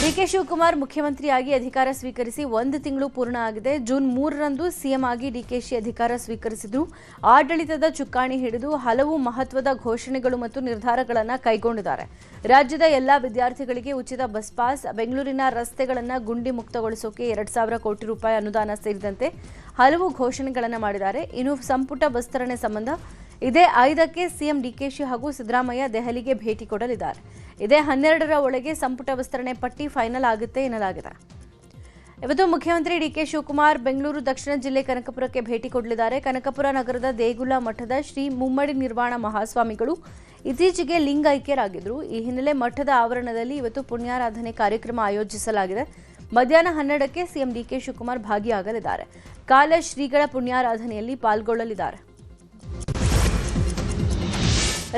DK Shivakumar ಮುಖ್ಯಮಂತ್ರಿಯಾಗಿ ಅಧಿಕಾರ ಸ್ವೀಕರಿಸಿ 1 ತಿಂಗಳು ಪೂರ್ಣ ಆಗಿದೆ. ಜೂನ್ 3ರಂದು ಸಿಎಂ ಆಗಿ ಡಿಕೆಶಿ ಅಧಿಕಾರ ಸ್ವೀಕರಿಸಿದ್ರು. ಆಡಳಿತದ ಚುಕ್ಕಾಣಿ ಹಿಡಿದು ಹಲವು ಮಹತ್ವದ ಘೋಷಣೆಗಳು ಮತ್ತು ನಿರ್ಧಾರಗಳನ್ನು ಕೈಗೊಂಡಿದ್ದಾರೆ. ರಾಜ್ಯದ ಎಲ್ಲಾ ವಿದ್ಯಾರ್ಥಿಗಳಿಗೆ ಉಚಿತ ಬಸ್ ಪಾಸ್, ಬೆಂಗಳೂರಿನ ರಸ್ತೆಗಳನ್ನು ಗುಂಡಿ ಮುಕ್ತಗೊಳಿಸೋಕೆ 2,000 ಕೋಟಿ ರೂಪಾಯಿ ಅನುದಾನ ಸೇರಿದಂತೆ ಹಲವು ಘೋಷಣೆಗಳನ್ನು ಮಾಡಿದ್ದಾರೆ. ಇನ್ನು ಸಂಪುಟ ವಿಸ್ತರಣೆ ಸಂಬಂಧ ಇದೇ 5ಕ್ಕೆ ಸಿಎಂ ಡಿಕೆಶಿ ಹಾಗೂ ಸಿದ್ದರಾಮಯ್ಯ ದೆಹಲಿಗೆ ಭೇಟಿ ಕೊಡಲಿದ್ದಾರೆ. ಇದೇ 12ರ ಒಳಗೆ ಸಂಪುಟ ವಿಸ್ತರಣೆ ಪಟ್ಟಿ ಫೈನಲ್ ಆಗುತ್ತೆ ಎನ್ನಲಾಗಿದೆ. ಇವತ್ತು ಮುಖ್ಯಮಂತ್ರಿ ಡಿಕೆ ಶಿವಕುಮಾರ್ ಬೆಂಗಳೂರು ದಕ್ಷಿಣ ಜಿಲ್ಲೆ ಕನಕಪುರಕ್ಕೆ ಭೇಟಿ ಕೊಡಲಿದ್ದಾರೆ. ಕನಕಪುರ ನಗರದ ದೇಗುಲ ಮಠದ ಶ್ರೀ ಮುಮ್ಮಡಿ ನಿರ್ವಾಣ ಮಹಾಸ್ವಾಮಿಗಳು ಇತ್ತೀಚೆಗೆ ಲಿಂಗೈಕ್ಯರಾಗಿದ್ದರು. ಈ ಹಿನ್ನೆಲೆ ಮಠದ ಆವರಣದಲ್ಲಿ ಇವತ್ತು ಪುಣ್ಯಾರಾಧನೆ ಕಾರ್ಯಕ್ರಮ ಆಯೋಜಿಸಲಾಗಿದೆ. ಮಧ್ಯಾಹ್ನ 12ಕ್ಕೆ ಸಿಎಂ ಡಿಕೆ ಶಿವಕುಮಾರ್ ಭಾಗಿಯಾಗಲಿದ್ದಾರೆ. ಕಾಲ ಶ್ರೀಗಳ ಪುಣ್ಯಾರಾಧನೆಯಲ್ಲಿ ಪಾಲ್ಗೊಳ್ಳಲಿದ್ದಾರೆ.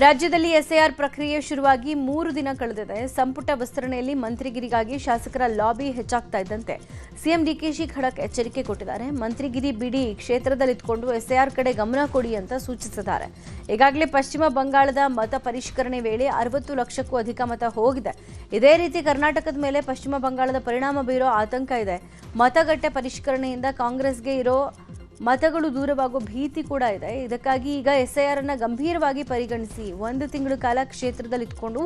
ರಾಜ್ಯದಲ್ಲಿ ಎಸ್ಐಆರ್ ಪ್ರಕ್ರಿಯೆ ಶುರುವಾಗಿ 3 ದಿನ ಕಳೆದಿದೆ. ಸಂಪುಟ ವಿಸ್ತರಣೆಯಲ್ಲಿ ಮಂತ್ರಿಗಿರಿಗಾಗಿ ಶಾಸಕರ ಲಾಬಿ ಹೆಚ್ಚಾಗ್ತಾ ಇದ್ದಂತೆ ಸಿಎಂ ಡಿಕೆಶಿ ಖಡಕ್ ಎಚ್ಚರಿಕೆ ಕೊಟ್ಟಿದ್ದಾರೆ. ಮಂತ್ರಿಗಿರಿ ಬಿಡಿ, ಕ್ಷೇತ್ರದಲ್ಲಿದ್ದುಕೊಂಡು ಎಸ್ಐಆರ್ ಕಡೆ ಗಮನ ಕೊಡಿ ಅಂತ ಸೂಚಿಸಿದ್ದಾರೆ. ಈಗಾಗಲೇ ಪಶ್ಚಿಮ ಬಂಗಾಳದ ಮತ ಪರಿಷ್ಕರಣೆ ವೇಳೆ 60 ಲಕ್ಷಕ್ಕೂ ಅಧಿಕ ಮತ ಹೋಗಿದೆ. ಇದೇ ರೀತಿ ಕರ್ನಾಟಕದ ಮೇಲೆ ಪಶ್ಚಿಮ ಬಂಗಾಳದ ಪರಿಣಾಮ ಬೀರೋ ಆತಂಕ ಇದೆ. ಮತಗಟ್ಟೆ ಪರಿಷ್ಕರಣೆಯಿಂದ ಕಾಂಗ್ರೆಸ್ಗೆ ಇರೋ ಮತಗಳು ದೂರವಾಗುವ ಭೀತಿ ಕೂಡ ಇದೆ. ಇದಕ್ಕಾಗಿ ಈಗ ಎಸ್ಐಆರ್ ಅನ್ನು ಗಂಭೀರವಾಗಿ ಪರಿಗಣಿಸಿ 1 ತಿಂಗಳ ಕಾಲ ಕ್ಷೇತ್ರದಲ್ಲಿ ಇಟ್ಕೊಂಡು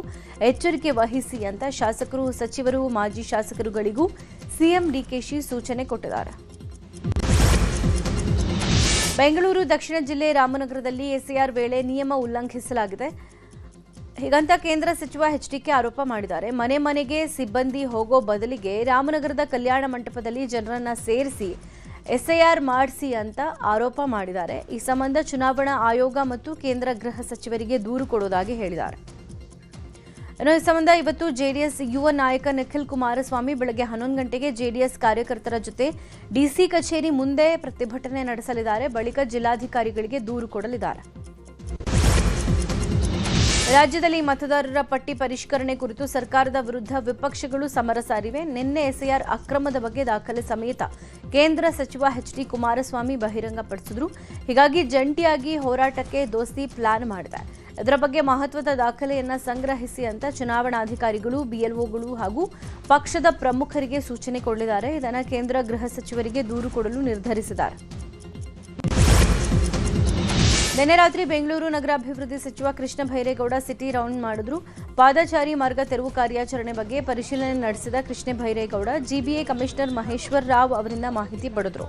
ಎಚ್ಚರಿಕೆ ವಹಿಸಿ ಅಂತ ಶಾಸಕರು, ಸಚಿವರು, ಮಾಜಿ ಶಾಸಕರುಗಳಿಗೂ ಸಿಎಂ ಡಿಕೆಶಿ ಸೂಚನೆ ಕೊಟ್ಟಿದ್ದಾರೆ. ಬೆಂಗಳೂರು ದಕ್ಷಿಣ ಜಿಲ್ಲೆ ರಾಮನಗರದಲ್ಲಿ ಎಸ್ಐಆರ್ ವೇಳೆ ನಿಯಮ ಉಲ್ಲಂಘಿಸಲಾಗಿದೆ. ಹೀಗಂತ ಕೇಂದ್ರ ಸಚಿವ ಎಚ್ಡಿಕೆ ಆರೋಪ ಮಾಡಿದ್ದಾರೆ. ಮನೆ ಮನೆಗೆ ಸಿಬ್ಬಂದಿ ಹೋಗೋ ಬದಲಿಗೆ ರಾಮನಗರದ ಕಲ್ಯಾಣ ಮಂಟಪದಲ್ಲಿ ಜನರನ್ನ ಸೇರಿಸಿ ಎಸ್ಐಆರ್ ಮಾಡಿಸಿ ಅಂತ ಆರೋಪ ಮಾಡಿದ್ದಾರೆ. ಈ ಸಂಬಂಧ ಚುನಾವಣಾ ಆಯೋಗ ಮತ್ತು ಕೇಂದ್ರ ಗೃಹ ಸಚಿವರಿಗೆ ದೂರು ಕೊಡುವುದಾಗಿ ಹೇಳಿದ್ದಾರೆ. ಈ ಸಂಬಂಧ ಇವತ್ತು ಜೆಡಿಎಸ್ ಯುವ ನಾಯಕ ನಿಖಿಲ್ ಕುಮಾರಸ್ವಾಮಿ ಬೆಳಗ್ಗೆ 11 ಗಂಟೆಗೆ ಜೆಡಿಎಸ್ ಕಾರ್ಯಕರ್ತರ ಜೊತೆ ಡಿಸಿ ಕಚೇರಿ ಮುಂದೆ ಪ್ರತಿಭಟನೆ ನಡೆಸಲಿದ್ದಾರೆ. ಬಳಿಕ ಜಿಲ್ಲಾಧಿಕಾರಿಗಳಿಗೆ ದೂರು ಕೊಡಲಿದ್ದಾರೆ. ರಾಜ್ಯದಲ್ಲಿ ಮತದಾರರ ಪಟ್ಟಿ ಪರಿಷ್ಕರಣೆ ಕುರಿತು ಸರ್ಕಾರದ ವಿರುದ್ಧ ವಿಪಕ್ಷಗಳು ಸಮರ ಸಾರಿವೆ. ನಿನ್ನೆ ಎಸ್ಐಆರ್ ಅಕ್ರಮದ ಬಗ್ಗೆ ದಾಖಲೆ ಸಮೇತ ಕೇಂದ್ರ ಸಚಿವ ಎಚ್ಡಿ ಕುಮಾರಸ್ವಾಮಿ ಬಹಿರಂಗಪಡಿಸಿದ್ರು. ಹೀಗಾಗಿ ಜಂಟಿಯಾಗಿ ಹೋರಾಟಕ್ಕೆ ದೋಸ್ತಿ ಪ್ಲಾನ್ ಮಾಡಿದೆ. ಇದರ ಬಗ್ಗೆ ಮಹತ್ವದ ದಾಖಲೆಯನ್ನ ಸಂಗ್ರಹಿಸಿ ಅಂತ ಚುನಾವಣಾಧಿಕಾರಿಗಳು, ಬಿಎಲ್ಒಗಳು ಹಾಗೂ ಪಕ್ಷದ ಪ್ರಮುಖರಿಗೆ ಸೂಚನೆ ಕೊಡಲಿದ್ದಾರೆ. ಇದನ್ನು ಕೇಂದ್ರ ಗೃಹ ಸಚಿವರಿಗೆ ದೂರು ಕೊಡಲು ನಿರ್ಧರಿಸಿದ್ದಾರೆ. ನಿನ್ನೆ ರಾತ್ರಿ ಬೆಂಗಳೂರು ನಗರಾಭಿವೃದ್ಧಿ ಸಚಿವ ಕೃಷ್ಣ ಬೈರೇಗೌಡ ಸಿಟಿ ರೌಂಡ್ ಮಾಡಿದ್ರು. ಪಾದಚಾರಿ ಮಾರ್ಗ ತೆರವು ಕಾರ್ಯಾಚರಣೆ ಬಗ್ಗೆ ಪರಿಶೀಲನೆ ನಡೆಸಿದ ಕೃಷ್ಣ ಬೈರೇಗೌಡ ಜಿಬಿಎ ಕಮಿಷನರ್ ಮಹೇಶ್ವರ್ ರಾವ್ ಅವರಿಂದ ಮಾಹಿತಿ ಪಡೆದ್ರು.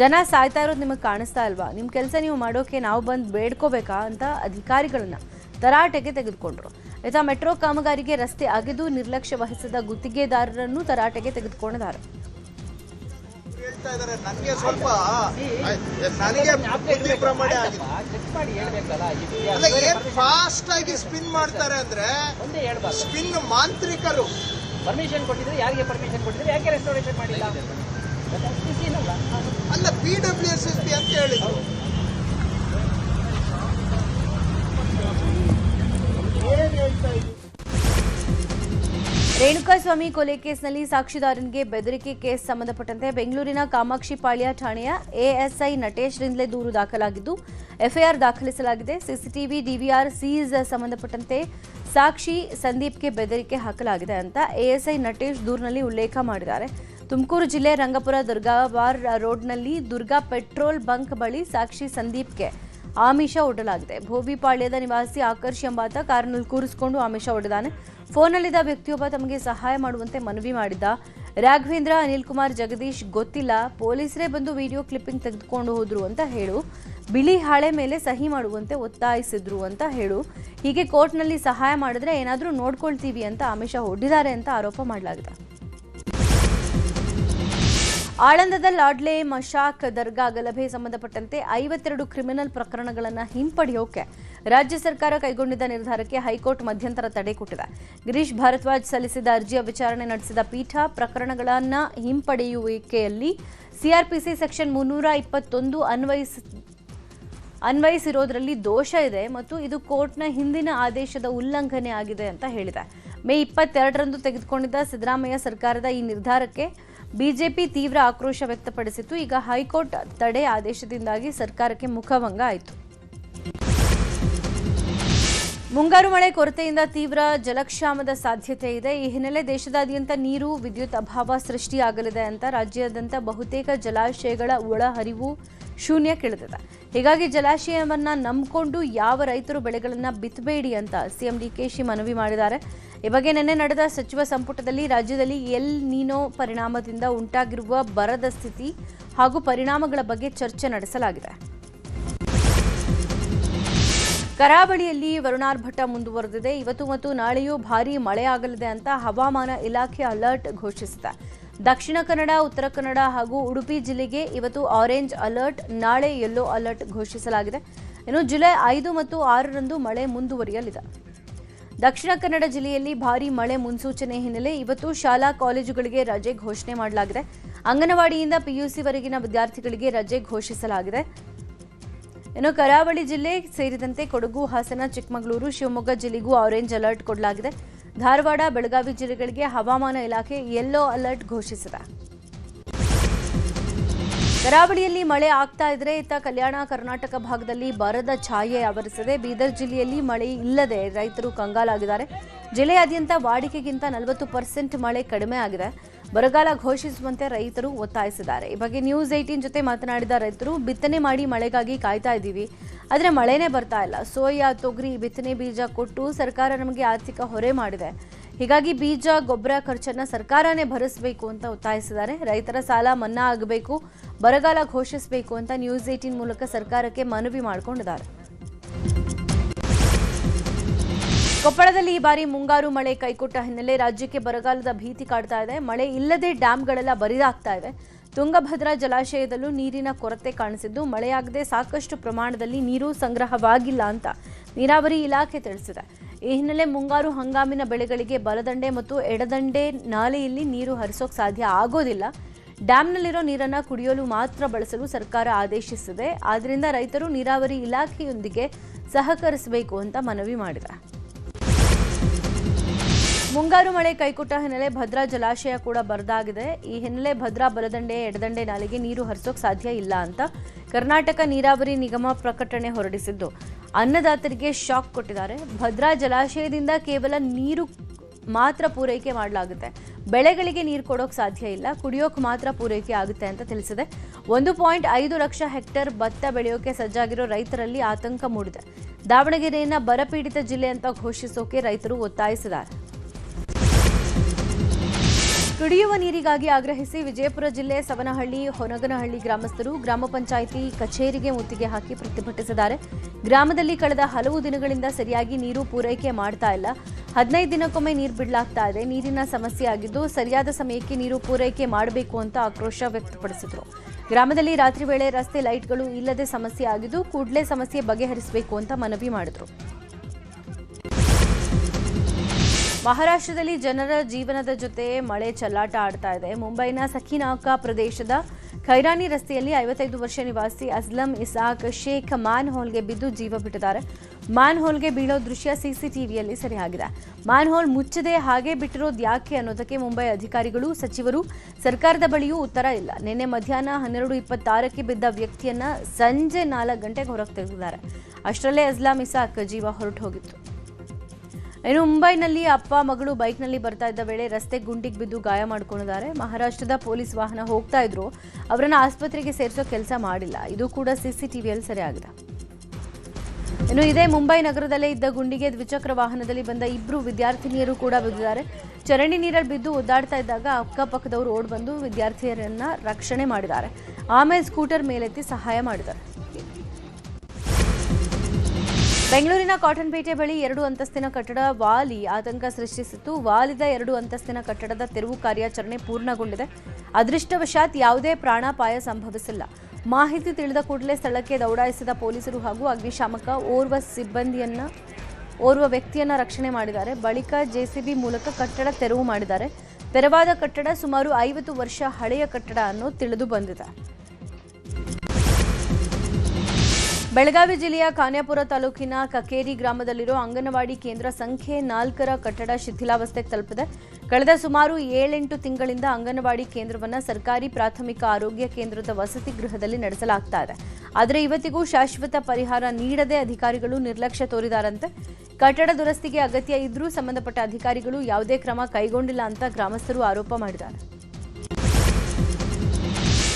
ಜನ ಸಾಯ್ತಾ ಇರೋದು ನಿಮಗೆ ಕಾಣಿಸ್ತಾ ಇಲ್ವಾ? ನಿಮ್ಮ ಕೆಲಸ ನೀವು ಮಾಡೋಕೆ ನಾವು ಬಂದು ಬೇಡ್ಕೋಬೇಕಾ ಅಂತ ಅಧಿಕಾರಿಗಳನ್ನ ತರಾಟೆಗೆ ತೆಗೆದುಕೊಂಡ್ರು. ಇತ್ತ ಮೆಟ್ರೋ ಕಾಮಗಾರಿಗೆ ರಸ್ತೆ ಅಗೆದು ನಿರ್ಲಕ್ಷ್ಯ ವಹಿಸಿದ ಗುತ್ತಿಗೆದಾರರನ್ನು ತರಾಟೆಗೆ ತೆಗೆದುಕೊಂಡಿದ್ದಾರೆ. ನನಗೆ ಸ್ವಲ್ಪ ಫಾಸ್ಟ್ ಆಗಿ ಸ್ಪಿನ್ ಮಾಡ್ತಾರೆ ಅಂದ್ರೆ ಸ್ಪಿನ್ ಮಾಂತ್ರಿಕರು ಪರ್ಮಿಷನ್ ಕೊಟ್ಟಿದ್ರೆ ಯಾರಿಗೆ ಪರ್ಮಿಷನ್ ಕೊಟ್ಟಿದ್ರೆ ಯಾಕೆ ರೆಸ್ಟೋರೇಷನ್ ಮಾಡಿಲ್ಲ ಅಲ್ಲ PWSSB ಅಂತ ಹೇಳಿದ್ರು. ರೇಣುಕಾಸ್ವಾಮಿ ಕೊಲೆ ಕೇಸ್ನಲ್ಲಿ ಸಾಕ್ಷಿದಾರನಿಗೆ ಬೆದರಿಕೆ ಕೇಸ್ ಸಂಬಂಧಪಟ್ಟಂತೆ ಬೆಂಗಳೂರಿನ ಕಾಮಾಕ್ಷಿಪಾಳ್ಯ ಠಾಣೆಯ ಎಎಸ್ಐ ನಟೇಶ್ರಿಂದಲೇ ದೂರು ದಾಖಲಾಗಿದ್ದು ಎಫ್ಐಆರ್ ದಾಖಲಿಸಲಾಗಿದೆ. ಸಿಸಿಟಿವಿ, ಡಿವಿಆರ್ ಸೀಸ್ ಸಂಬಂಧಪಟ್ಟಂತೆ ಸಾಕ್ಷಿ ಸಂದೀಪ್ಗೆ ಬೆದರಿಕೆ ಹಾಕಲಾಗಿದೆ ಅಂತ ಎಎಸ್ಐ ನಟೇಶ್ ದೂರಿನಲ್ಲಿ ಉಲ್ಲೇಖ ಮಾಡಿದ್ದಾರೆ. ತುಮಕೂರು ಜಿಲ್ಲೆ ರಂಗಪುರ ದುರ್ಗಾವಾರ್ ರೋಡ್ನಲ್ಲಿ ದುರ್ಗಾ ಪೆಟ್ರೋಲ್ ಬಂಕ್ ಬಳಿ ಸಾಕ್ಷಿ ಸಂದೀಪ್ಗೆ ಆಮಿಷ ಒಡ್ಡಲಾಗಿದೆ. ಭೋಬಿಪಾಳ್ಯದ ನಿವಾಸಿ ಆಕರ್ಷ್ ಎಂಬಾತ ಕಾರಿನಲ್ಲಿ ಕೂರಿಸಿಕೊಂಡು ಆಮಿಷ ಒಡ್ಡಿದ್ದಾನೆ. ಫೋನ್ನಲ್ಲಿದ್ದ ವ್ಯಕ್ತಿಯೊಬ್ಬ ತಮಗೆ ಸಹಾಯ ಮಾಡುವಂತೆ ಮನವಿ ಮಾಡಿದ್ದ. ರಾಘವೇಂದ್ರ, ಅನಿಲ್ ಕುಮಾರ್, ಜಗದೀಶ್ ಗೊತ್ತಿಲ್ಲ, ಪೊಲೀಸರೇ ಬಂದು ವಿಡಿಯೋ ಕ್ಲಿಪ್ಪಿಂಗ್ ತೆಗೆದುಕೊಂಡು ಹೋದ್ರು ಅಂತ ಹೇಳು, ಬಿಳಿ ಹಾಳೆ ಮೇಲೆ ಸಹಿ ಮಾಡುವಂತೆ ಒತ್ತಾಯಿಸಿದ್ರು ಅಂತ ಹೇಳು, ಹೀಗೆ ಕೋರ್ಟ್ನಲ್ಲಿ ಸಹಾಯ ಮಾಡಿದ್ರೆ ಏನಾದರೂ ನೋಡ್ಕೊಳ್ತೀವಿ ಅಂತ ಆಮಿಷ ಒಡ್ಡಿದ್ದಾರೆ ಅಂತ ಆರೋಪ ಮಾಡಲಾಗಿದೆ. ಆಳಂದದ ಲಾಡ್ಲೆ ಮಶಾಕ್ ದರ್ಗಾ ಗಲಭೆ ಸಂಬಂಧಪಟ್ಟಂತೆ 52 ಕ್ರಿಮಿನಲ್ ಪ್ರಕರಣಗಳನ್ನು ಹಿಂಪಡೆಯೋಕೆ ರಾಜ್ಯ ಸರ್ಕಾರ ಕೈಗೊಂಡಿದ್ದ ನಿರ್ಧಾರಕ್ಕೆ ಹೈಕೋರ್ಟ್ ಮಧ್ಯಂತರ ತಡೆ ಕೊಟ್ಟಿದೆ. ಗಿರೀಶ್ ಭಾರದ್ವಾಜ್ ಸಲ್ಲಿಸಿದ ಅರ್ಜಿಯ ವಿಚಾರಣೆ ನಡೆಸಿದ ಪೀಠ ಪ್ರಕರಣಗಳನ್ನು ಹಿಂಪಡೆಯುವಿಕೆಯಲ್ಲಿ ಸಿಆರ್ಪಿಸಿ ಸೆಕ್ಷನ್ 321 ಅನ್ವಯಿಸಿರೋದ್ರಲ್ಲಿ ದೋಷ ಇದೆ ಮತ್ತು ಇದು ಕೋರ್ಟ್ನ ಹಿಂದಿನ ಆದೇಶದ ಉಲ್ಲಂಘನೆ ಆಗಿದೆ ಅಂತ ಹೇಳಿದೆ. ಮೇ 22ರಂದು ತೆಗೆದುಕೊಂಡಿದ್ದ ಸಿದ್ದರಾಮಯ್ಯ ಸರ್ಕಾರದ ಈ ನಿರ್ಧಾರಕ್ಕೆ ಬಿಜೆಪಿ ತೀವ್ರ ಆಕ್ರೋಶ ವ್ಯಕ್ತಪಡಿಸಿತ್ತು. ಈಗ ಹೈಕೋರ್ಟ್ ತಡೆ ಆದೇಶದಿಂದಾಗಿ ಸರ್ಕಾರಕ್ಕೆ ಮುಖಭಂಗ ಆಯಿತು. ಮುಂಗಾರು ಮಳೆ ಕೊರತೆಯಿಂದ ತೀವ್ರ ಜಲಕ್ಷಾಮದ ಸಾಧ್ಯತೆ ಇದೆ. ಈ ಹಿನ್ನೆಲೆ ದೇಶದಾದ್ಯಂತ ನೀರು, ವಿದ್ಯುತ್ ಅಭಾವ ಸೃಷ್ಟಿಯಾಗಲಿದೆ ಅಂತ ರಾಜ್ಯಾದ್ಯಂತ ಬಹುತೇಕ ಜಲಾಶಯಗಳ ಒಳಹರಿವು ಶೂನ್ಯಕ್ಕಿಳಿದಿದೆ. ಹೀಗಾಗಿ ಜಲಾಶಯವನ್ನ ನಂಬಿಕೊಂಡು ಯಾವ ರೈತರು ಬೆಳೆಗಳನ್ನು ಬಿತ್ತಬೇಡಿ ಅಂತ ಸಿಎಂ ಡಿಕೆಶಿ ಮನವಿ ಮಾಡಿದ್ದಾರೆ. ಈ ಬಗ್ಗೆ ನಿನ್ನೆ ನಡೆದ ಸಚಿವ ಸಂಪುಟದಲ್ಲಿ ರಾಜ್ಯದಲ್ಲಿ ಎಲ್ ನೀನೋ ಪರಿಣಾಮದಿಂದ ಉಂಟಾಗಿರುವ ಬರದ ಸ್ಥಿತಿ ಹಾಗೂ ಪರಿಣಾಮಗಳ ಬಗ್ಗೆ ಚರ್ಚೆ ನಡೆಸಲಾಗಿದೆ. ಕರಾವಳಿಯಲ್ಲಿ ವರುಣಾರ್ಭಟ ಮುಂದುವರೆದಿದೆ. ಇವತ್ತು ಮತ್ತು ನಾಳೆಯೂ ಭಾರೀ ಮಳೆಯಾಗಲಿದೆ ಅಂತ ಹವಾಮಾನ ಇಲಾಖೆ ಅಲರ್ಟ್ ಘೋಷಿಸಿದೆ. ದಕ್ಷಿಣ ಕನ್ನಡ, ಉತ್ತರ ಕನ್ನಡ ಹಾಗೂ ಉಡುಪಿ ಜಿಲ್ಲೆಗೆ ಇವತ್ತು ಆರೆಂಜ್ ಅಲರ್ಟ್, ನಾಳೆ ಯೆಲ್ಲೋ ಅಲರ್ಟ್ ಘೋಷಿಸಲಾಗಿದೆ. ಇನ್ನು ಜುಲೈ 5 ಮತ್ತು 6ರಂದು ಮಳೆ ಮುಂದುವರಿಯಲಿದೆ. ದಕ್ಷಿಣ ಕನ್ನಡ ಜಿಲ್ಲೆಯಲ್ಲಿ ಭಾರೀ ಮಳೆ ಮುನ್ಸೂಚನೆ ಹಿನ್ನೆಲೆ ಇವತ್ತು ಶಾಲಾ ಕಾಲೇಜುಗಳಿಗೆ ರಜೆ ಘೋಷಣೆ ಮಾಡಲಾಗಿದೆ. ಅಂಗನವಾಡಿಯಿಂದ ಪಿಯುಸಿವರೆಗಿನ ವಿದ್ಯಾರ್ಥಿಗಳಿಗೆ ರಜೆ ಘೋಷಿಸಲಾಗಿದೆ. ಇನ್ನು ಕರಾವಳಿ ಜಿಲ್ಲೆ ಸೇರಿದಂತೆ ಕೊಡಗು, ಹಾಸನ, ಚಿಕ್ಕಮಗಳೂರು, ಶಿವಮೊಗ್ಗ ಜಿಲ್ಲೆಗೂ ಆರೆಂಜ್ ಅಲರ್ಟ್ ಕೊಡಲಾಗಿದೆ. ಧಾರವಾಡ, ಬೆಳಗಾವಿ ಜಿಲ್ಲೆಗಳಿಗೆ ಹವಾಮಾನ ಇಲಾಖೆ ಯೆಲ್ಲೋ ಅಲರ್ಟ್ ಘೋಷಿಸಿದೆ. ಕರಾವಳಿಯಲ್ಲಿ ಮಳೆ ಆಗ್ತಾ ಇದ್ರೆ ಇತ್ತ ಕಲ್ಯಾಣ ಕರ್ನಾಟಕ ಭಾಗದಲ್ಲಿ ಬರದ ಛಾಯೆ ಆವರಿಸಿದೆ. ಬೀದರ್ ಜಿಲ್ಲೆಯಲ್ಲಿ ಮಳೆ ಇಲ್ಲದೆ ರೈತರು ಕಂಗಾಲಾಗಿದ್ದಾರೆ. ಜಿಲ್ಲೆಯಾದ್ಯಂತ ವಾಡಿಕೆಗಿಂತ 40% ಮಳೆ ಕಡಿಮೆ ಆಗಿದೆ. ಬರಗಾಲ ಘೋಷಿಸುವಂತೆ ರೈತರು ಒತ್ತಾಯಿಸಿದ್ದಾರೆ. ಈ ಬಗ್ಗೆ ನ್ಯೂಸ್ 18 ಜೊತೆ ಮಾತನಾಡಿದ ರೈತರು, ಬಿತ್ತನೆ ಮಾಡಿ ಮಳೆಗಾಗಿ ಕಾಯ್ತಾ ಇದ್ದೀವಿ, ಆದರೆ ಮಳೆನೇ ಬರ್ತಾ ಇಲ್ಲ. ಸೋಯಾ, ತೊಗರಿ ಬಿತ್ತನೆ ಬೀಜ ಕೊಟ್ಟು ಸರ್ಕಾರ ನಮಗೆ ಆರ್ಥಿಕ ಹೊರೆ ಮಾಡಿದೆ. ಹೀಗಾಗಿ ಬೀಜ, ಗೊಬ್ಬರ ಖರ್ಚನ್ನ ಸರ್ಕಾರನೇ ಭರಿಸಬೇಕು ಅಂತ ಒತ್ತಾಯಿಸಿದ್ದಾರೆ. ರೈತರ ಸಾಲ ಮನ್ನಾ ಆಗಬೇಕು, ಬರಗಾಲ ಘೋಷಿಸಬೇಕು ಅಂತ ನ್ಯೂಸ್ 18 ಮೂಲಕ ಸರ್ಕಾರಕ್ಕೆ ಮನವಿ ಮಾಡಿಕೊಂಡಿದ್ದಾರೆ. ಕೊಪ್ಪಳದಲ್ಲಿ ಈ ಬಾರಿ ಮುಂಗಾರು ಮಳೆ ಕೈಕೊಟ್ಟ ಹಿನ್ನೆಲೆ ರಾಜ್ಯಕ್ಕೆ ಬರಗಾಲದ ಭೀತಿ ಕಾಡ್ತಾ ಇದೆ. ಮಳೆ ಇಲ್ಲದೆ ಡ್ಯಾಂಗಳೆಲ್ಲ ಬರಿದಾಗ್ತಾ ಇವೆ. ತುಂಗಭದ್ರಾ ಜಲಾಶಯದಲ್ಲೂ ನೀರಿನ ಕೊರತೆ ಕಾಣಿಸಿದ್ದು, ಮಳೆಯಾಗದೆ ಸಾಕಷ್ಟು ಪ್ರಮಾಣದಲ್ಲಿ ನೀರು ಸಂಗ್ರಹವಾಗಿಲ್ಲ ಅಂತ ನೀರಾವರಿ ಇಲಾಖೆ ತಿಳಿಸಿದೆ. ಈ ಹಿನ್ನೆಲೆ ಮುಂಗಾರು ಹಂಗಾಮಿನ ಬೆಳೆಗಳಿಗೆ ಬಲದಂಡೆ ಮತ್ತು ಎಡದಂಡೆ ನಾಲೆಯಲ್ಲಿ ನೀರು ಹರಿಸೋಕೆ ಸಾಧ್ಯ ಆಗೋದಿಲ್ಲ. ಡ್ಯಾಂನಲ್ಲಿರೋ ನೀರನ್ನು ಕುಡಿಯಲು ಮಾತ್ರ ಬಳಸಲು ಸರ್ಕಾರ ಆದೇಶಿಸಿದೆ. ಆದ್ದರಿಂದ ರೈತರು ನೀರಾವರಿ ಇಲಾಖೆಯೊಂದಿಗೆ ಸಹಕರಿಸಬೇಕು ಅಂತ ಮನವಿ ಮಾಡಿದೆ. ಮುಂಗಾರು ಮಳೆ ಕೈಕೊಟ್ಟ ಹಿನ್ನೆಲೆ ಭದ್ರಾ ಜಲಾಶಯ ಕೂಡ ಬರದಾಗಿದೆ. ಈ ಹಿನ್ನೆಲೆ ಭದ್ರಾ ಬಲದಂಡೆ, ಎಡದಂಡೆ ನಾಲೆಗೆ ನೀರು ಹರಿಸೋಕೆ ಸಾಧ್ಯ ಇಲ್ಲ ಅಂತ ಕರ್ನಾಟಕ ನೀರಾವರಿ ನಿಗಮ ಪ್ರಕಟಣೆ ಹೊರಡಿಸಿದ್ದು, ಅನ್ನದಾತರಿಗೆ ಶಾಕ್ ಕೊಟ್ಟಿದ್ದಾರೆ. ಭದ್ರಾ ಜಲಾಶಯದಿಂದ ಕೇವಲ ನೀರು ಮಾತ್ರ ಪೂರೈಕೆ ಮಾಡಲಾಗುತ್ತೆ, ಬೆಳೆಗಳಿಗೆ ನೀರು ಕೊಡೋಕೆ ಸಾಧ್ಯ ಇಲ್ಲ, ಕುಡಿಯೋಕೆ ಮಾತ್ರ ಪೂರೈಕೆ ಆಗುತ್ತೆ ಅಂತ ತಿಳಿಸಿದೆ. 1.5 ಲಕ್ಷ ಹೆಕ್ಟೇರ್ ಭತ್ತ ಬೆಳೆಯೋಕೆ ಸಜ್ಜಾಗಿರೋ ರೈತರಲ್ಲಿ ಆತಂಕ ಮೂಡಿದೆ. ದಾವಣಗೆರೆಯನ್ನ ಬರಪೀಡಿತ ಜಿಲ್ಲೆ ಅಂತ ಘೋಷಿಸೋಕೆ ರೈತರು ಒತ್ತಾಯಿಸಿದ್ದಾರೆ. ಕುಡಿಯುವ ನೀರಿಗಾಗಿ ಆಗ್ರಹಿಸಿ ವಿಜಯಪುರ ಜಿಲ್ಲೆ ಸವನಹಳ್ಳಿ, ಹೊನಗನಹಳ್ಳಿ ಗ್ರಾಮಸ್ಥರು ಗ್ರಾಮ ಪಂಚಾಯಿತಿ ಕಚೇರಿಗೆ ಮುತ್ತಿಗೆ ಹಾಕಿ ಪ್ರತಿಭಟಿಸಿದ್ದಾರೆ. ಗ್ರಾಮದಲ್ಲಿ ಕಳೆದ ಹಲವು ದಿನಗಳಿಂದ ಸರಿಯಾಗಿ ನೀರು ಪೂರೈಕೆ ಮಾಡ್ತಾ ಇಲ್ಲ. 15 ದಿನಕ್ಕೊಮ್ಮೆ ನೀರು ಬಿಡಲಾಗ್ತಾ ಇದೆ. ನೀರಿನ ಸಮಸ್ಯೆ ಆಗಿದ್ದು, ಸರಿಯಾದ ಸಮಯಕ್ಕೆ ನೀರು ಪೂರೈಕೆ ಮಾಡಬೇಕು ಅಂತ ಆಕ್ರೋಶ ವ್ಯಕ್ತಪಡಿಸಿದರು. ಗ್ರಾಮದಲ್ಲಿ ರಾತ್ರಿ ವೇಳೆ ರಸ್ತೆ ಲೈಟ್ಗಳು ಇಲ್ಲದೆ ಸಮಸ್ಯೆ ಆಗಿದ್ದು, ಕೂಡಲೇ ಸಮಸ್ಯೆ ಬಗೆಹರಿಸಬೇಕು ಅಂತ ಮನವಿ ಮಾಡಿದರು. ಮಹಾರಾಷ್ಟ್ರದಲ್ಲಿ ಜನರ ಜೀವನದ ಜೊತೆ ಮಳೆ ಚೆಲ್ಲಾಟ ಆಡ್ತಾ ಇದೆ. ಮುಂಬೈನ ಸಖಿನಾಕಾ ಪ್ರದೇಶದ ಖೈರಾನಿ ರಸ್ತೆಯಲ್ಲಿ 55 ವರ್ಷ ನಿವಾಸಿ ಅಸ್ಲಂ ಇಸಾಕ್ ಶೇಖ್ ಮ್ಯಾನ್ ಹೋಲ್ಗೆ ಬಿದ್ದು ಜೀವ ಬಿಟ್ಟಿದ್ದಾರೆ. ಮ್ಯಾನ್ ಹೋಲ್ಗೆ ಬೀಳೋ ದೃಶ್ಯ ಸಿಸಿಟಿವಿಯಲ್ಲಿ ಸೆರೆಯಾಗಿದೆ. ಮ್ಯಾನ್ ಹೋಲ್ ಮುಚ್ಚದೆ ಹಾಗೆ ಬಿಟ್ಟಿರೋದು ಯಾಕೆ ಅನ್ನೋದಕ್ಕೆ ಮುಂಬೈ ಅಧಿಕಾರಿಗಳು, ಸಚಿವರು, ಸರ್ಕಾರದ ಬಳಿಯೂ ಉತ್ತರ ಇಲ್ಲ. ನಿನ್ನೆ ಮಧ್ಯಾಹ್ನ 12:26ಕ್ಕೆ ಬಿದ್ದ ವ್ಯಕ್ತಿಯನ್ನ ಸಂಜೆ 4 ಗಂಟೆಗೆ ಹೊರಗೆ ತೆಗೆದಿದ್ದಾರೆ. ಅಷ್ಟರಲ್ಲೇ ಅಸ್ಲಂ ಇಸಾಕ್ ಜೀವ ಹೊರಟು ಹೋಗಿತ್ತು. ಇನ್ನು ಮುಂಬೈನಲ್ಲಿ ಅಪ್ಪ ಮಗಳು ಬೈಕ್ನಲ್ಲಿ ಬರ್ತಾ ಇದ್ದ ವೇಳೆ ರಸ್ತೆ ಗುಂಡಿಗೆ ಬಿದ್ದು ಗಾಯ ಮಾಡಿಕೊಂಡಿದ್ದಾರೆ. ಮಹಾರಾಷ್ಟ್ರದ ಪೊಲೀಸ್ ವಾಹನ ಹೋಗ್ತಾ ಇದ್ರು, ಅವರನ್ನು ಆಸ್ಪತ್ರೆಗೆ ಸೇರಿಸೋ ಕೆಲಸ ಮಾಡಿಲ್ಲ. ಇದು ಕೂಡ ಸಿಸಿಟಿವಿಯಲ್ಲಿ ಸೆರೆಯಾಗಿದೆ. ಇನ್ನು ಇದೇ ಮುಂಬೈ ನಗರದಲ್ಲೇ ಇದ್ದ ಗುಂಡಿಗೆ ದ್ವಿಚಕ್ರ ವಾಹನದಲ್ಲಿ ಬಂದ 2 ವಿದ್ಯಾರ್ಥಿನಿಯರು ಕೂಡ ಬಿದ್ದಿದ್ದಾರೆ. ಚರಂಡಿ ನೀರಲ್ಲಿ ಬಿದ್ದು ಒದ್ದಾಡ್ತಾ ಇದ್ದಾಗ ಅಕ್ಕಪಕ್ಕದವರು ಓಡ್ ಬಂದು ವಿದ್ಯಾರ್ಥಿಯರನ್ನ ರಕ್ಷಣೆ ಮಾಡಿದ್ದಾರೆ. ಆಮೇಲೆ ಸ್ಕೂಟರ್ ಮೇಲೆತ್ತಿ ಸಹಾಯ ಮಾಡಿದ್ದಾರೆ. ಬೆಂಗಳೂರಿನ ಕಾಟನ್ಪೇಟೆ ಬಳಿ 2 ಅಂತಸ್ತಿನ ಕಟ್ಟಡ ವಾಲಿ ಆತಂಕ ಸೃಷ್ಟಿಸಿತ್ತು. ವಾಲಿದ 2 ಅಂತಸ್ತಿನ ಕಟ್ಟಡದ ತೆರವು ಕಾರ್ಯಾಚರಣೆ ಪೂರ್ಣಗೊಂಡಿದೆ. ಅದೃಷ್ಟವಶಾತ್ ಯಾವುದೇ ಪ್ರಾಣಾಪಾಯ ಸಂಭವಿಸಿಲ್ಲ. ಮಾಹಿತಿ ತಿಳಿದ ಕೂಡಲೇ ಸ್ಥಳಕ್ಕೆ ದೌಡಾಯಿಸಿದ ಪೊಲೀಸರು ಹಾಗೂ ಅಗ್ನಿಶಾಮಕ ಓರ್ವ ವ್ಯಕ್ತಿಯನ್ನ ರಕ್ಷಣೆ ಮಾಡಿದ್ದಾರೆ. ಬಳಿಕ ಜೆಸಿಬಿ ಮೂಲಕ ಕಟ್ಟಡ ತೆರವು ಮಾಡಿದ್ದಾರೆ. ತೆರವಾದ ಕಟ್ಟಡ ಸುಮಾರು 50 ವರ್ಷ ಹಳೆಯ ಕಟ್ಟಡ ಅನ್ನೋ ತಿಳಿದು ಬಂದಿದೆ. ಬೆಳಗಾವಿ ಜಿಲ್ಲೆಯ ಖಾನಾಪುರ ತಾಲೂಕಿನ ಕಕೇರಿ ಗ್ರಾಮದಲ್ಲಿರೋ ಅಂಗನವಾಡಿ ಕೇಂದ್ರ ಸಂಖ್ಯೆ 4ರ ಕಟ್ಟಡ ಶಿಥಿಲಾವಸ್ಥೆಗೆ ತಲುಪಿದೆ. ಕಳೆದ ಸುಮಾರು 7-8 ತಿಂಗಳಿಂದ ಅಂಗನವಾಡಿ ಕೇಂದ್ರವನ್ನು ಸರ್ಕಾರಿ ಪ್ರಾಥಮಿಕ ಆರೋಗ್ಯ ಕೇಂದ್ರದ ವಸತಿ ಗೃಹದಲ್ಲಿ ನಡೆಸಲಾಗ್ತಾ ಇದೆ. ಆದರೆ ಇವತ್ತಿಗೂ ಶಾಶ್ವತ ಪರಿಹಾರ ನೀಡದೆ ಅಧಿಕಾರಿಗಳು ನಿರ್ಲಕ್ಷ್ಯ ತೋರಿದಾರಂತೆ. ಕಟ್ಟಡ ದುರಸ್ತಿಗೆ ಅಗತ್ಯ ಇದ್ರೂ ಸಂಬಂಧಪಟ್ಟ ಅಧಿಕಾರಿಗಳು ಯಾವುದೇ ಕ್ರಮ ಕೈಗೊಂಡಿಲ್ಲ ಅಂತ ಗ್ರಾಮಸ್ಥರು ಆರೋಪ ಮಾಡಿದ್ದಾರೆ.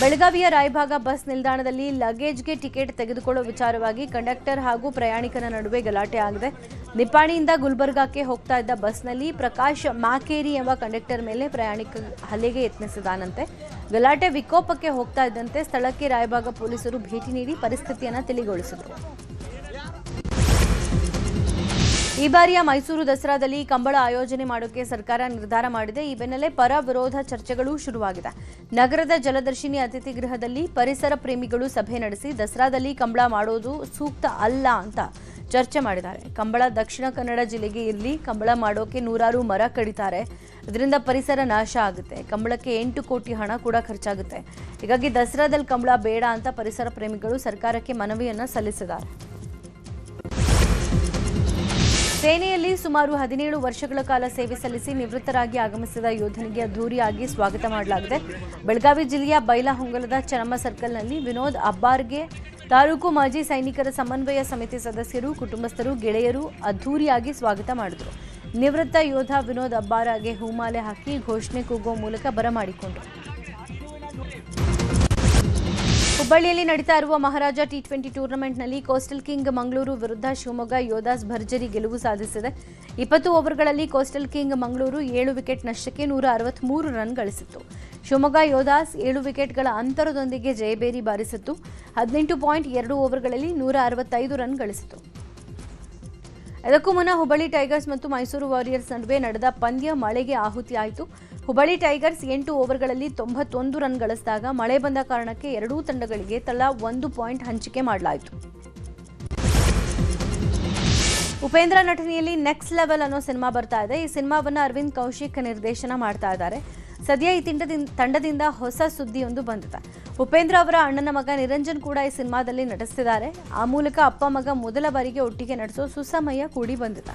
ಬೆಳಗಾವಿಯ ರಾಯಭಾಗ ಬಸ್ ನಿಲ್ದಾಣದಲ್ಲಿ ಲಗೇಜ್ಗೆ ಟಿಕೆಟ್ ತೆಗೆದುಕೊಳ್ಳುವ ವಿಚಾರವಾಗಿ ಕಂಡಕ್ಟರ್ ಹಾಗೂ ಪ್ರಯಾಣಿಕನ ನಡುವೆ ಗಲಾಟೆ ಆಗಿದೆ. ನಿಪ್ಪಾಣಿಯಿಂದ ಗುಲ್ಬರ್ಗಾಕ್ಕೆ ಹೋಗ್ತಾ ಇದ್ದ ಬಸ್ನಲ್ಲಿ ಪ್ರಕಾಶ್ ಮಾಕೇರಿ ಎಂಬ ಕಂಡಕ್ಟರ್ ಮೇಲೆ ಪ್ರಯಾಣಿಕ ಹಲ್ಲೆಗೆ ಯತ್ನಿಸಿದಾನಂತೆ. ಗಲಾಟೆ ವಿಕೋಪಕ್ಕೆ ಹೋಗ್ತಾ ಇದ್ದಂತೆ ಸ್ಥಳಕ್ಕೆ ರಾಯಭಾಗ ಪೊಲೀಸರು ಭೇಟಿ ನೀಡಿ ಪರಿಸ್ಥಿತಿಯನ್ನು ತಿಳಿಗೊಳಿಸಿದರು. ಈ ಬಾರಿಯ ಮೈಸೂರು ದಸರಾದಲ್ಲಿ ಕಂಬಳ ಆಯೋಜನೆ ಮಾಡೋಕೆ ಸರ್ಕಾರ ನಿರ್ಧಾರ ಮಾಡಿದೆ. ಈ ಬೆನ್ನಲ್ಲೇ ಪರ ವಿರೋಧ ಚರ್ಚೆಗಳು ಶುರುವಾಗಿದೆ. ನಗರದ ಜಲದರ್ಶಿನಿ ಅತಿಥಿ ಗೃಹದಲ್ಲಿ ಪರಿಸರ ಪ್ರೇಮಿಗಳು ಸಭೆ ನಡೆಸಿ ದಸರಾದಲ್ಲಿ ಕಂಬಳ ಮಾಡೋದು ಸೂಕ್ತ ಅಲ್ಲ ಅಂತ ಚರ್ಚೆ ಮಾಡಿದ್ದಾರೆ. ಕಂಬಳ ದಕ್ಷಿಣ ಕನ್ನಡ ಜಿಲ್ಲೆಗೆ ಇರಲಿ, ಕಂಬಳ ಮಾಡೋಕೆ ನೂರಾರು ಮರ ಕಡಿತಾರೆ, ಇದರಿಂದ ಪರಿಸರ ನಾಶ ಆಗುತ್ತೆ. ಕಂಬಳಕ್ಕೆ 8 ಕೋಟಿ ಹಣ ಕೂಡ ಖರ್ಚಾಗುತ್ತೆ. ಹೀಗಾಗಿ ದಸರಾದಲ್ಲಿ ಕಂಬಳ ಬೇಡ ಅಂತ ಪರಿಸರ ಪ್ರೇಮಿಗಳು ಸರ್ಕಾರಕ್ಕೆ ಮನವಿಯನ್ನ ಸಲ್ಲಿಸಿದ್ದಾರೆ. ಸೇನೆಯಲ್ಲಿ ಸುಮಾರು 17 ವರ್ಷಗಳ ಕಾಲ ಸೇವೆ ಸಲ್ಲಿಸಿ ನಿವೃತ್ತರಾಗಿ ಆಗಮಿಸಿದ ಯೋಧನಿಗೆ ಅದ್ದೂರಿಯಾಗಿ ಸ್ವಾಗತ ಮಾಡಲಾಗಿದೆ. ಬೆಳಗಾವಿ ಜಿಲ್ಲೆಯ ಬೈಲಹೊಂಗಲದ ಚನ್ನಮ್ಮ ಸರ್ಕಲ್ನಲ್ಲಿ ವಿನೋದ್ ಅಬ್ಬಾರ್ಗೆ ತಾಲೂಕು ಮಾಜಿ ಸೈನಿಕರ ಸಮನ್ವಯ ಸಮಿತಿ ಸದಸ್ಯರು, ಕುಟುಂಬಸ್ಥರು, ಗೆಳೆಯರು ಅದ್ದೂರಿಯಾಗಿ ಸ್ವಾಗತ ಮಾಡಿದರು. ನಿವೃತ್ತ ಯೋಧ ವಿನೋದ್ ಅಬ್ಬಾರ್ಗೆ ಹೂಮಾಲೆ ಹಾಕಿ ಘೋಷಣೆ ಕೂಗುವ ಮೂಲಕ ಬರಮಾಡಿಕೊಂಡರು. ಹುಬ್ಬಳ್ಳಿಯಲ್ಲಿ ನಡೀತಾ ಇರುವ ಮಹಾರಾಜ ಟಿ20 ಟೂರ್ನಮೆಂಟ್ನಲ್ಲಿ ಕೋಸ್ಟಲ್ ಕಿಂಗ್ ಮಂಗಳೂರು ವಿರುದ್ಧ ಶಿವಮೊಗ್ಗ ಯೋಧಾಸ್ ಭರ್ಜರಿ ಗೆಲುವು ಸಾಧಿಸಿದೆ. 20 ಓವರ್ಗಳಲ್ಲಿ ಕೋಸ್ಟಲ್ ಕಿಂಗ್ ಮಂಗಳೂರು 7 ವಿಕೆಟ್ ನಷ್ಟಕ್ಕೆ 163 ರನ್ ಗಳಿಸಿತ್ತು. ಶಿವಮೊಗ್ಗ ಯೋಧಾಸ್ 7 ವಿಕೆಟ್ಗಳ ಅಂತರದೊಂದಿಗೆ ಜಯಬೇರಿ ಬಾರಿಸಿತ್ತು. 18.2 ಓವರ್ಗಳಲ್ಲಿ 165 ರನ್ ಗಳಿಸಿತು. ಇದಕ್ಕೂ ಮುನ್ನ ಹುಬ್ಬಳ್ಳಿ ಟೈಗರ್ಸ್ ಮತ್ತು ಮೈಸೂರು ವಾರಿಯರ್ಸ್ ನಡುವೆ ನಡೆದ ಪಂದ್ಯ ಮಳೆಗೆ ಆಹುತಿಯಾಯಿತು. ಹುಬ್ಬಳ್ಳಿ ಟೈಗರ್ಸ್ 8 ಓವರ್ಗಳಲ್ಲಿ 91 ರನ್ ಗಳಿಸಿದಾಗ ಮಳೆ ಬಂದ ಕಾರಣಕ್ಕೆ ಎರಡೂ ತಂಡಗಳಿಗೆ ತಲಾ 1 ಪಾಯಿಂಟ್ ಹಂಚಿಕೆ ಮಾಡಲಾಯಿತು. ಉಪೇಂದ್ರ ನಟನೆಯಲ್ಲಿ ನೆಕ್ಸ್ಟ್ ಲೆವೆಲ್ ಅನ್ನೋ ಸಿನಿಮಾ ಬರ್ತಾ ಇದೆ. ಈ ಸಿನಿಮಾವನ್ನ ಅರವಿಂದ್ ಕೌಶಿಕ್ ನಿರ್ದೇಶನ ಮಾಡ್ತಾ ಇದ್ದಾರೆ. ಸದ್ಯ ಈ ತಂಡದಿಂದ ಹೊಸ ಸುದ್ದಿಯೊಂದು ಬಂದಿದೆ. ಉಪೇಂದ್ರ ಅವರ ಅಣ್ಣನ ಮಗ ನಿರಂಜನ್ ಕೂಡ ಈ ಸಿನಿಮಾದಲ್ಲಿ ನಟಿಸ್ತಿದ್ದಾರೆ. ಆ ಮೂಲಕ ಅಪ್ಪ ಮಗ ಮೊದಲ ಬಾರಿಗೆ ಒಟ್ಟಿಗೆ ನಟಿಸೋ ಸುಸಮಯ ಕೂಡಿ ಬಂದಿದೆ.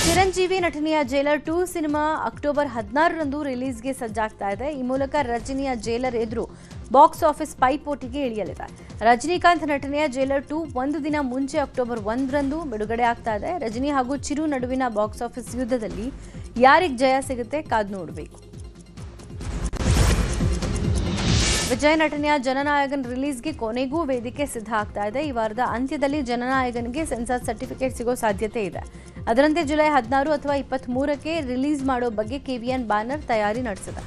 ಚಿರಂಜೀವಿ ನಟನೆಯ ಜೈಲರ್ 2 ಸಿನಿಮಾ ಅಕ್ಟೋಬರ್ 16ರಂದು ರಿಲೀಸ್ಗೆ ಸಜ್ಜಾಗ್ತಾ ಇದೆ. ಈ ಮೂಲಕ ರಜನಿಯ ಜೈಲರ್ ಎದುರು ಬಾಕ್ಸ್ ಆಫೀಸ್ ಪೈಪೋಟಿಗೆ ಇಳಿಯಲಿದೆ. ರಜನಿಕಾಂತ್ ನಟನೆಯ ಜೈಲರ್ 2 ಒಂದು ದಿನ ಮುಂಚೆ ಅಕ್ಟೋಬರ್ 1ರಂದು ಬಿಡುಗಡೆ ಆಗ್ತಾ ಇದೆ. ರಜನಿ ಹಾಗೂ ಚಿರು ನಡುವಿನ ಬಾಕ್ಸ್ ಆಫೀಸ್ ಯುದ್ಧದಲ್ಲಿ ಯಾರಿಗೆ ಜಯ ಸಿಗುತ್ತೆ ಕಾದು ನೋಡಬೇಕು. ವಿಜಯ್ ನಟನೆಯ ಜನನಾಯಕನ್ ರಿಲೀಸ್ಗೆ ಕೊನೆಗೂ ವೇದಿಕೆ ಸಿದ್ಧ ಆಗ್ತಾ ಇದೆ. ಈ ವಾರದ ಅಂತ್ಯದಲ್ಲಿ ಜನನಾಯಕನಿಗೆ ಸೆನ್ಸಾರ್ ಸರ್ಟಿಫಿಕೇಟ್ ಸಿಗೋ ಸಾಧ್ಯತೆ ಇದೆ. ಅದರಂತೆ ಜುಲೈ 16 ಅಥವಾ 23ಕ್ಕೆ ರಿಲೀಸ್ ಮಾಡೋ ಬಗ್ಗೆ KVN ಬ್ಯಾನರ್ ತಯಾರಿ ನಡೆಸಿದೆ.